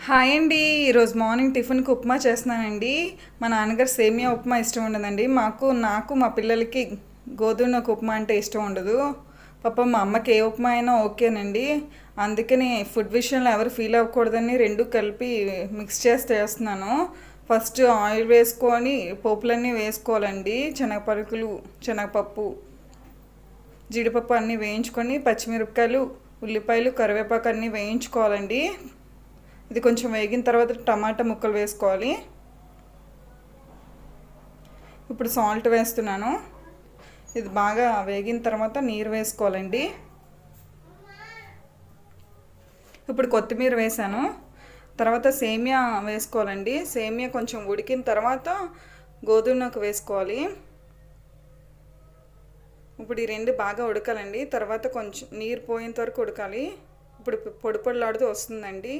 Hi అండి. ఈరోజు morning టిఫిన్కి ఉప్మా చేస్తున్నానండి. మా నాన్నగారు సేమియా ఉప్మా ఇష్టం ఉండదండి. నాకు మా పిల్లలకి గోధుమ ఉప్మా అంటే ఇష్టం ఉండదు. పాపం మా అమ్మకి ఏ ఉప్మా అయినా ఓకేనండి. అందుకని ఫుడ్ విషయంలో ఎవరు ఫీల్ అవ్వకూడదని రెండు కలిపి మిక్స్ చేసి చేస్తున్నాను. ఫస్ట్ ఆయిల్ వేసుకొని పోపులన్నీ వేసుకోవాలండి. శనగపలుకులు, శనగపప్పు, జీడిపప్పు అన్నీ వేయించుకొని పచ్చిమిరపకాయలు, ఉల్లిపాయలు, కరివేపాకు అన్నీ వేయించుకోవాలండి. ఇది కొంచెం వేగిన తర్వాత టమాటా ముక్కలు వేసుకోవాలి. ఇప్పుడు సాల్ట్ వేస్తున్నాను. ఇది బాగా వేగిన తర్వాత నీరు వేసుకోవాలండి. ఇప్పుడు కొత్తిమీర వేసాను. తర్వాత సేమియా వేసుకోవాలండి. సేమియా కొంచెం ఉడికిన తర్వాత గోధుమకు వేసుకోవాలి. ఇప్పుడు ఈ రెండు బాగా ఉడకాలండి. తర్వాత కొంచెం నీరు పోయేంత వరకు ఉడకాలి. ఇప్పుడు పొడి పొడిలాడుతూ వస్తుందండి.